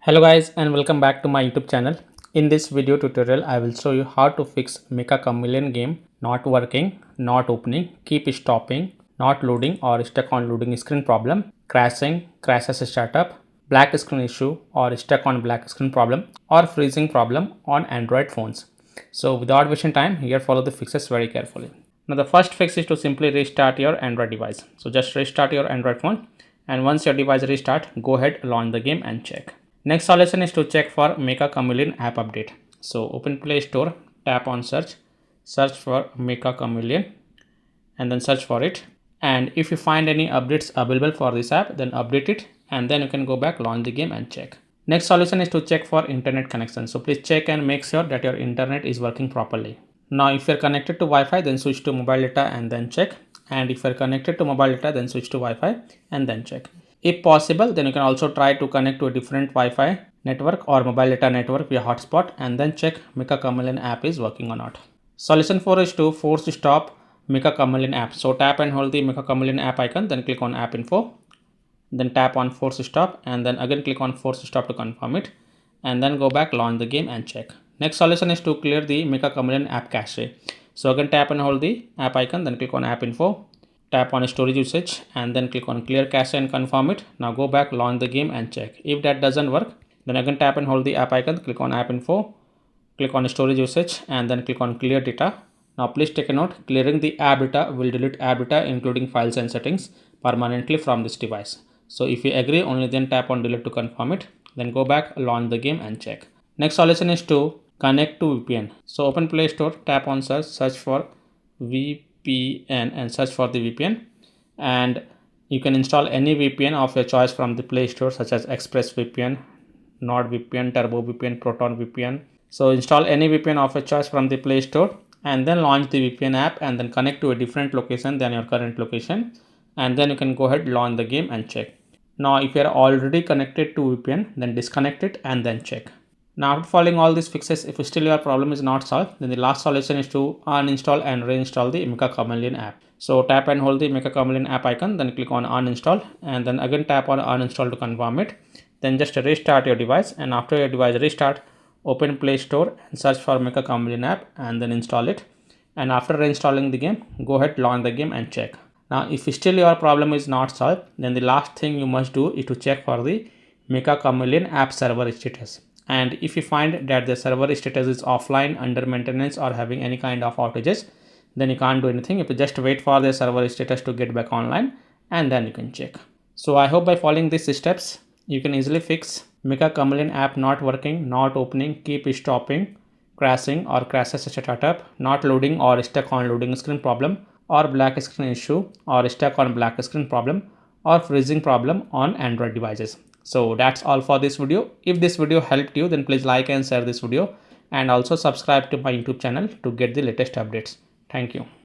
Hello guys and welcome back to my YouTube channel. In this video tutorial I will show you how to fix MECCHA Chameleon game not working, not opening, keep stopping, not loading or stuck on loading screen problem, crashing, crashes startup, black screen issue or stuck on black screen problem or freezing problem on Android phones. So without wasting time, here follow the fixes very carefully. Now the first fix is to simply restart your Android device. So just restart your Android phone, and once your device restart, go ahead, launch the game and check. Next solution is to check for MECCHA Chameleon app update. So open Play Store, tap on search for MECCHA Chameleon and then search for it. And if you find any updates available for this app, then update it and then you can go back, launch the game and check. Next solution is to check for internet connection. So please check and make sure that your internet is working properly. Now if you're connected to Wi-Fi, then switch to mobile data and then check. And if you're connected to mobile data, then switch to Wi-Fi and then check. If possible, then you can also try to connect to a different Wi-Fi network or mobile data network via hotspot and then check MECCHA Chameleon app is working or not. Solution 4 is to force stop MECCHA Chameleon app. So tap and hold the MECCHA Chameleon app icon, then click on app info, then tap on force stop and then again click on force stop to confirm it and then go back, launch the game and check. Next solution is to clear the MECCHA Chameleon app cache. So again tap and hold the app icon, then click on app info, tap on storage usage and then click on clear cache and confirm it. Now go back, launch the game and check. If that doesn't work, then again tap and hold the app icon, click on app info, click on storage usage and then click on clear data. Now please take a note, clearing the app data will delete app data including files and settings permanently from this device. So if you agree, only then tap on delete to confirm it, then go back, launch the game and check. Next solution is to connect to VPN. So open Play Store, tap on search for VPN and search for the VPN, and you can install any VPN of your choice from the Play Store such as ExpressVPN, NordVPN, TurboVPN, ProtonVPN. So install any VPN of your choice from the Play Store and then launch the VPN app and then connect to a different location than your current location and then you can go ahead, launch the game and check. Now if you are already connected to VPN, then disconnect it and then check. Now after following all these fixes, if still your problem is not solved, then the last solution is to uninstall and reinstall the MECCHA Chameleon app. So tap and hold the MECCHA Chameleon app icon, then click on uninstall and then again tap on uninstall to confirm it. Then just restart your device, and after your device restart, open Play Store and search for MECCHA Chameleon app and then install it. And after reinstalling the game, go ahead, launch the game and check. Now if still your problem is not solved, then the last thing you must do is to check for the MECCHA Chameleon app server status. And if you find that the server status is offline, under maintenance or having any kind of outages, then you can't do anything. You have to just wait for the server status to get back online and then you can check. So I hope by following these steps, you can easily fix MECCHA Chameleon app not working, not opening, keep stopping, crashing or crashes startup, not loading or stuck on loading screen problem, or black screen issue or stuck on black screen problem, or freezing problem on Android devices. So that's all for this video. If this video helped you, then please like and share this video and also subscribe to my YouTube channel to get the latest updates. Thank you.